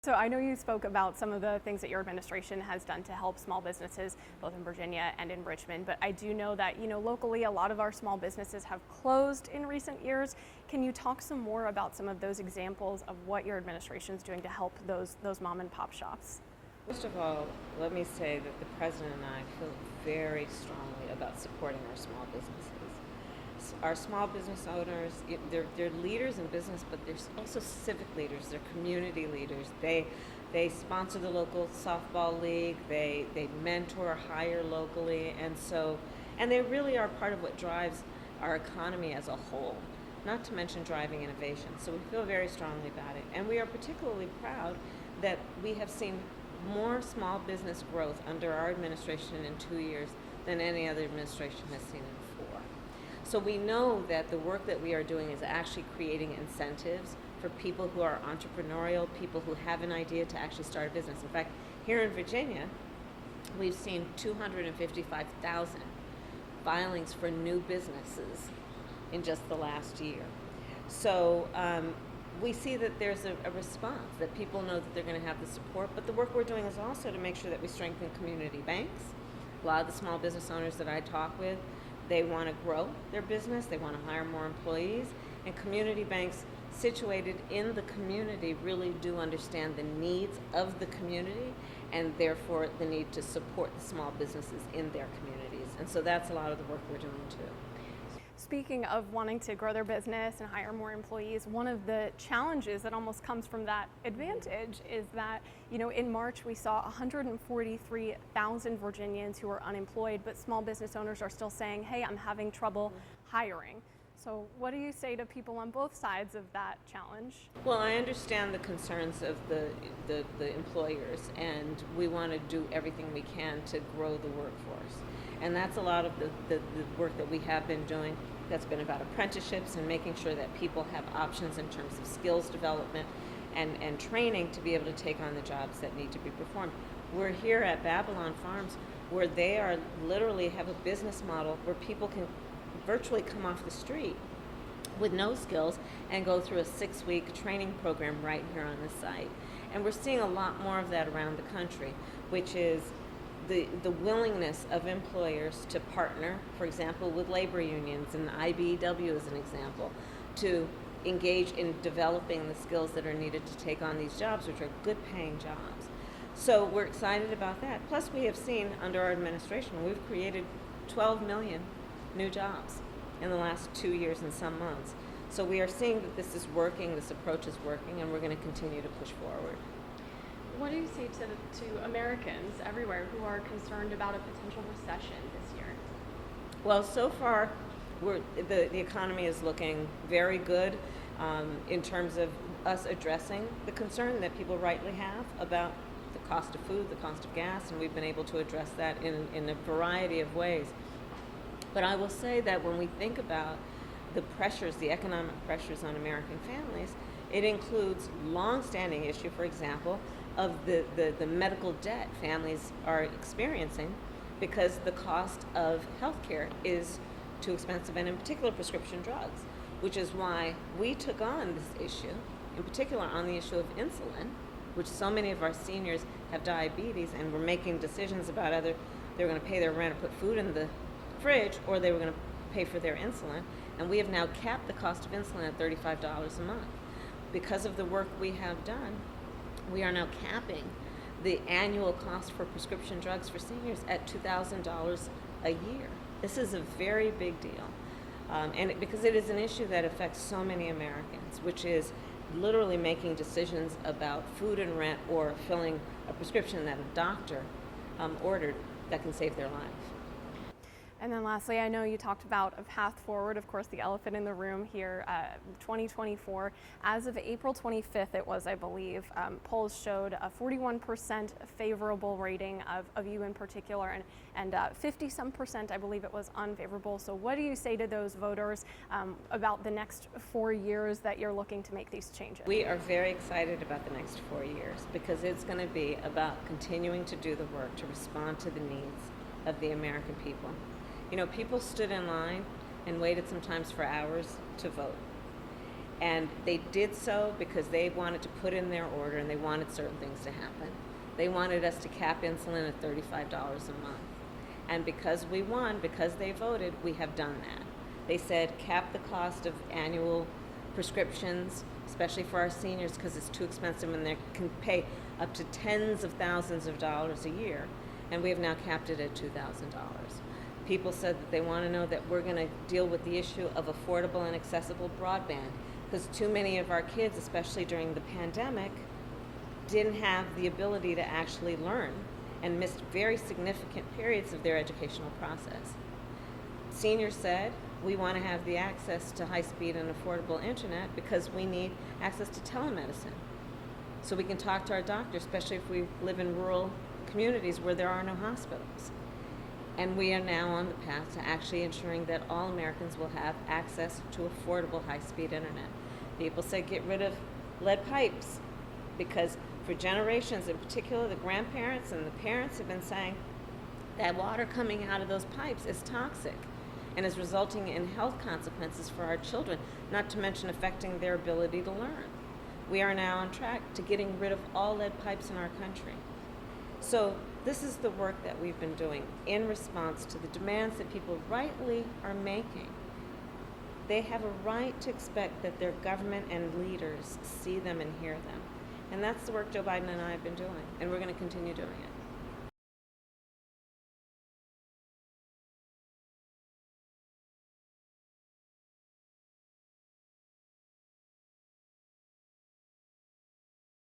So I know you spoke about some of the things that your administration has done to help small businesses, both in Virginia and in Richmond, but I do know that, locally a lot of our small businesses have closed in recent years. Can you talk some more about some of those examples of what your administration is doing to help those mom and pop shops? First of all, let me say that the President and I feel very strongly about supporting our small businesses. Our small business owners, they're leaders in business, but they're also civic leaders, they're community leaders. They sponsor the local softball league, they mentor, hire locally, and they really are part of what drives our economy as a whole, not to mention driving innovation. So we feel very strongly about it. And we are particularly proud that we have seen more small business growth under our administration in 2 years than any other administration has seen in 4. So we know that the work that we are doing is actually creating incentives for people who are entrepreneurial, people who have an idea to actually start a business. In fact, here in Virginia, we've seen 255,000 filings for new businesses in just the last year. So we see that there's a response, that people know that they're going to have the support, but the work we're doing is also to make sure that we strengthen community banks. A lot of the small business owners that I talk with, they want to grow their business, they want to hire more employees, and community banks situated in the community really do understand the needs of the community and therefore the need to support the small businesses in their communities. And so that's a lot of the work we're doing too. Speaking of wanting to grow their business and hire more employees, one of the challenges that almost comes from that advantage is that, in March we saw 143,000 Virginians who are unemployed, but small business owners are still saying, hey, I'm having trouble hiring. So what do you say to people on both sides of that challenge? Well, I understand the concerns of the employers, and we want to do everything we can to grow the workforce. And that's a lot of the work that we have been doing. That's been about apprenticeships and making sure that people have options in terms of skills development and training to be able to take on the jobs that need to be performed. We're here at Babylon Farms where they are literally have a business model where people can virtually come off the street with no skills and go through a 6-week training program right here on the site. And we're seeing a lot more of that around the country, which is the willingness of employers to partner, for example, with labor unions, and IBEW is an example, to engage in developing the skills that are needed to take on these jobs, which are good paying jobs. So we're excited about that. Plus we have seen under our administration, we've created 12 million new jobs in the last 2 years and some months. So we are seeing that this is working, this approach is working, and we're going to continue to push forward. What do you say to Americans everywhere who are concerned about a potential recession this year? Well, so far, the economy is looking very good in terms of us addressing the concern that people rightly have about the cost of food, the cost of gas, and we've been able to address that in a variety of ways. But I will say that when we think about the pressures, the economic pressures on American families, it includes long-standing issue, for example, of the medical debt families are experiencing because the cost of healthcare is too expensive, and in particular prescription drugs, which is why we took on this issue, in particular on the issue of insulin, which so many of our seniors have diabetes, and we're making decisions about whether they're going to pay their rent or put food in the fridge, or they were going to pay for their insulin. And we have now capped the cost of insulin at $35 a month. Because of the work we have done, we are now capping the annual cost for prescription drugs for seniors at $2,000 a year. This is a very big deal. Because it is an issue that affects so many Americans, which is literally making decisions about food and rent or filling a prescription that a doctor ordered that can save their life. And then lastly, I know you talked about a path forward, of course, the elephant in the room here, 2024. As of April 25th, it was, I believe, polls showed a 41% favorable rating of you in particular, and 50-some%, I believe it was, unfavorable. So what do you say to those voters about the next 4 years that you're looking to make these changes? We are very excited about the next 4 years because it's going to be about continuing to do the work to respond to the needs of the American people. People stood in line and waited sometimes for hours to vote. And they did so because they wanted to put in their order and they wanted certain things to happen. They wanted us to cap insulin at $35 a month. And because we won, because they voted, we have done that. They said cap the cost of annual prescriptions, especially for our seniors, because it's too expensive and they can pay up to tens of thousands of dollars a year. And we have now capped it at $2,000. People said that they want to know that we're going to deal with the issue of affordable and accessible broadband, because too many of our kids, especially during the pandemic, didn't have the ability to actually learn and missed very significant periods of their educational process. Seniors said, we want to have the access to high-speed and affordable internet because we need access to telemedicine. So we can talk to our doctor, especially if we live in rural communities where there are no hospitals. And we are now on the path to actually ensuring that all Americans will have access to affordable high-speed internet. People say get rid of lead pipes, because for generations, in particular the grandparents and the parents have been saying that water coming out of those pipes is toxic and is resulting in health consequences for our children, not to mention affecting their ability to learn. We are now on track to getting rid of all lead pipes in our country. So this is the work that we've been doing in response to the demands that people rightly are making. They have a right to expect that their government and leaders see them and hear them. And that's the work Joe Biden and I have been doing, and we're going to continue doing it.